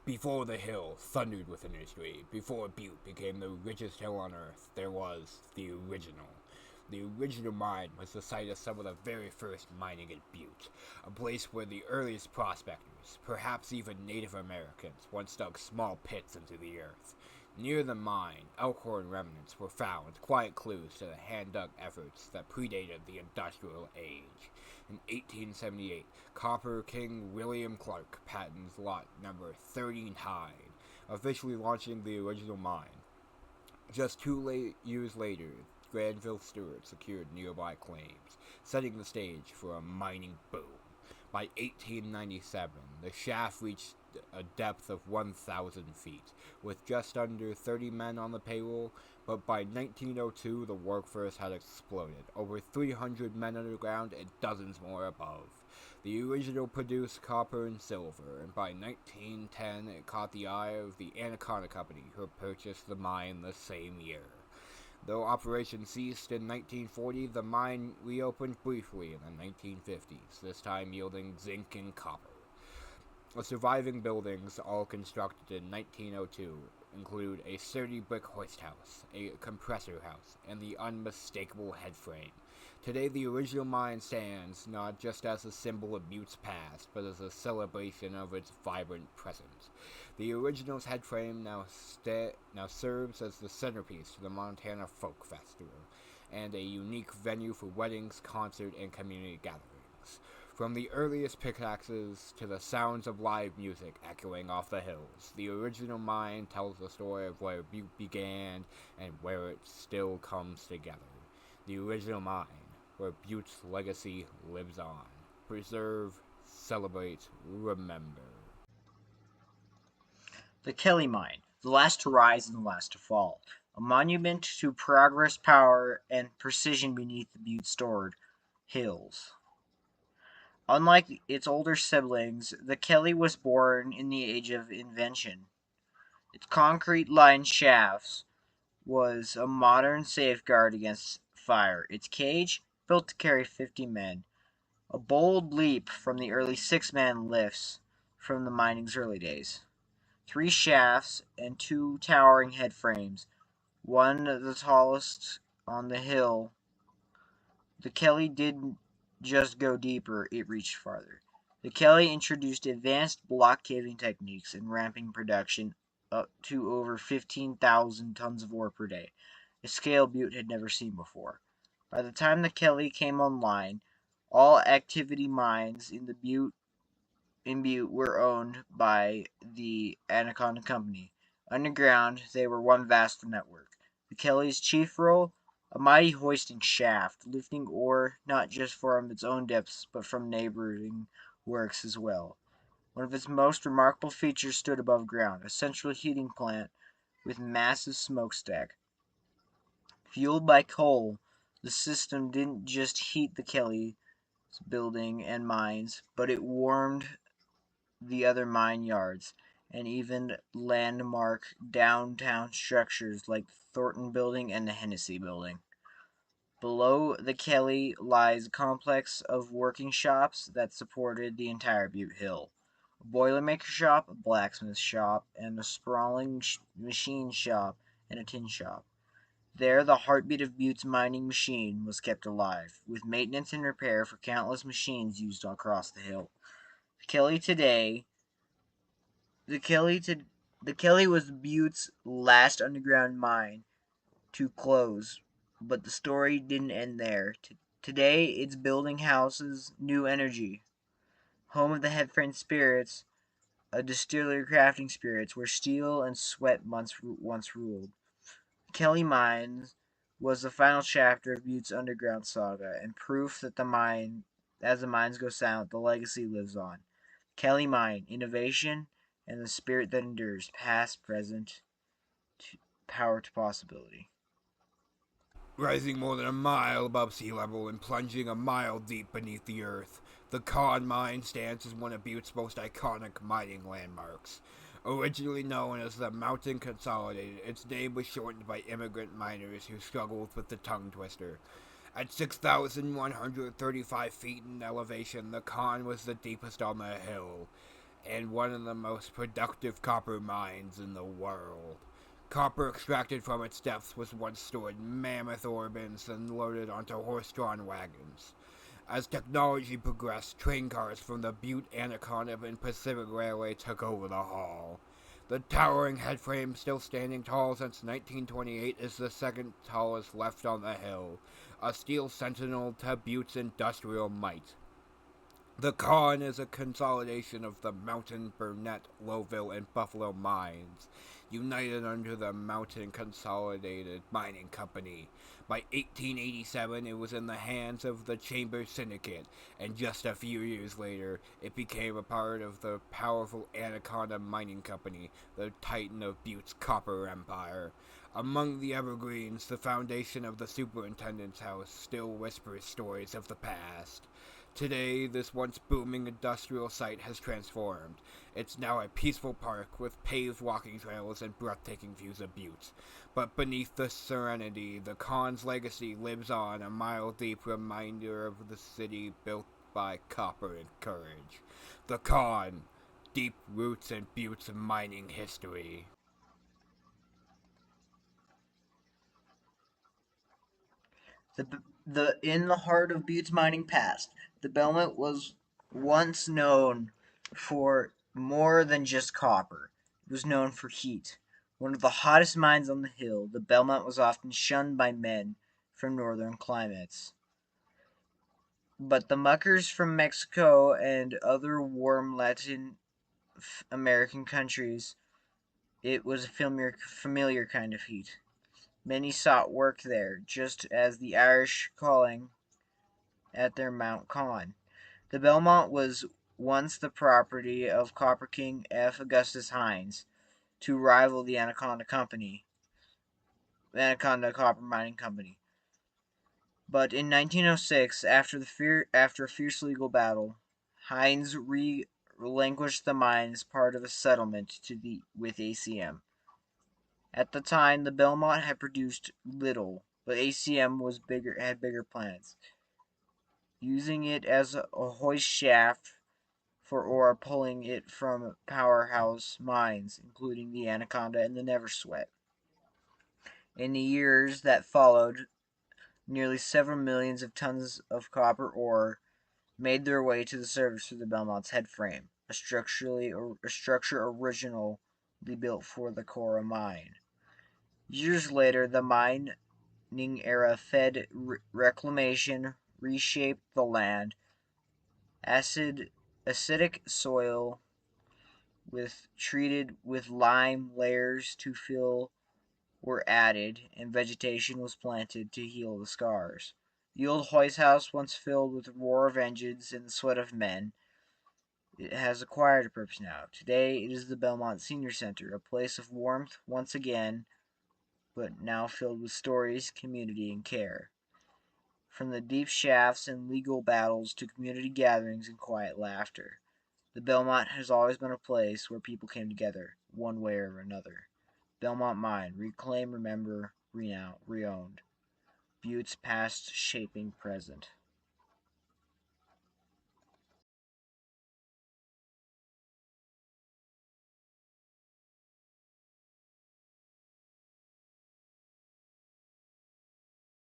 Before the hill thundered with industry, before Butte became the richest hill on earth, there was the original. The original mine was the site of some of the very first mining at Butte, a place where the earliest prospectors, perhaps even Native Americans, once dug small pits into the earth. Near the mine, elkhorn remnants were found, quiet clues to the hand-dug efforts that predated the Industrial Age. In 1878, Copper King William Clark patents lot number 39, officially launching the original mine. Just years later, Granville Stewart secured nearby claims, setting the stage for a mining boom. By 1897, the shaft reached a depth of 1,000 feet, with just under 30 men on the payroll, but by 1902 the workforce had exploded, over 300 men underground and dozens more above. The original produced copper and silver, and by 1910 it caught the eye of the Anaconda Company, who purchased the mine the same year. Though operation ceased in 1940, the mine reopened briefly in the 1950s, this time yielding zinc and copper. The surviving buildings, all constructed in 1902, include a sturdy brick hoist house, a compressor house, and the unmistakable headframe. Today, the original mine stands not just as a symbol of Butte's past, but as a celebration of its vibrant present. The original's headframe now serves as the centerpiece to the Montana Folk Festival, and a unique venue for weddings, concert, and community gatherings. From the earliest pickaxes to the sounds of live music echoing off the hills, the original mine tells the story of where Butte began and where it still comes together. The original mine, where Butte's legacy lives on. Preserve, celebrate, remember. The Kelly Mine, the last to rise and the last to fall. A monument to progress, power, and precision beneath the Butte stored hills. Unlike its older siblings, the Kelly was born in the age of invention. Its concrete-lined shafts was a modern safeguard against fire. Its cage, built to carry 50 men, a bold leap from the early six-man lifts from the mining's early days. Three shafts and two towering head frames, one the tallest on the hill. The Kelly didn't just go deeper, it reached farther. The Kelly introduced advanced block caving techniques and ramping production up to over 15,000 tons of ore per day, a scale Butte had never seen before. By the time the Kelly came online, all activity mines in Butte were owned by the Anaconda Company. Underground, they were one vast network. The Kelly's chief role? A mighty hoisting shaft, lifting ore not just from its own depths, but from neighboring works as well. One of its most remarkable features stood above ground, a central heating plant with massive smokestack. Fueled by coal, the system didn't just heat the Kelly's building and mines, but it warmed the other mine yards, and even landmark downtown structures like the Thornton Building and the Hennessy Building. Below the Kelly lies a complex of working shops that supported the entire Butte Hill. A boilermaker shop, a blacksmith shop, and a sprawling machine shop and a tin shop. There, the heartbeat of Butte's mining machine was kept alive, with maintenance and repair for countless machines used across the hill. The Kelly today The Kelly to the Kelly was Butte's last underground mine to close, but the story didn't end there. Today, it's building houses, new energy, home of the headframe spirits, a distillery crafting spirits where steel and sweat once ruled. Kelly Mines was the final chapter of Butte's underground saga, and proof that as the mines go silent, the legacy lives on. Kelly Mine, innovation, and the spirit that endures, past, present, power to possibility. Rising more than a mile above sea level and plunging a mile deep beneath the earth, the Con Mine stands as one of Butte's most iconic mining landmarks. Originally known as the Mountain Consolidated, its name was shortened by immigrant miners who struggled with the tongue twister. At 6,135 feet in elevation, the Con was the deepest on the hill, and one of the most productive copper mines in the world. Copper extracted from its depths was once stored in mammoth ore bins and loaded onto horse-drawn wagons. As technology progressed, train cars from the Butte, Anaconda, and Pacific Railway took over the haul. The towering headframe, still standing tall since 1928, is the second tallest left on the hill, a steel sentinel to Butte's industrial might. The Con is a consolidation of the Mountain, Burnett, Lowville, and Buffalo mines, united under the Mountain Consolidated Mining Company. By 1887, it was in the hands of the Chambers Syndicate, and just a few years later, it became a part of the powerful Anaconda Mining Company, the titan of Butte's copper empire. Among the evergreens, the foundation of the superintendent's house still whispers stories of the past. Today, this once booming industrial site has transformed. It's now a peaceful park with paved walking trails and breathtaking views of Butte. But beneath the serenity, the Con's legacy lives on, a mile-deep reminder of the city built by copper and courage. The Con, deep roots in Butte's mining history. The in the heart of Butte's mining past, the Belmont was once known for more than just copper. It was known for heat. One of the hottest mines on the hill, the Belmont was often shunned by men from northern climates. But the muckers from Mexico and other warm Latin American countries, it was a familiar kind of heat. Many sought work there, just as the Irish calling at their Mount Con. The Belmont was once the property of Copper King F. Augustus Hines, to rival the Anaconda Copper Mining Company. But in 1906, after a fierce legal battle, Hines relinquished the mine as part of a settlement with ACM. At the time, the Belmont had produced little, but ACM had bigger plans, using it as a hoist shaft for ore, pulling it from powerhouse mines, including the Anaconda and the Never Sweat. In the years that followed, nearly several millions of tons of copper ore made their way to the surface through the Belmont's head frame, a structure originally built for the Cora mine. Years later, the mining era fed reclamation, reshaped the land. Acidic soil with treated with lime layers to fill were added, and vegetation was planted to heal the scars. The old hoist house, once filled with the roar of engines and the sweat of men, it has acquired a purpose now. Today it is the Belmont Senior Center, a place of warmth once again, but now filled with stories, community, and care. From the deep shafts and legal battles to community gatherings and quiet laughter, the Belmont has always been a place where people came together, one way or another. Belmont Mine, reclaim, remember, renown, reowned. Butte's past shaping present.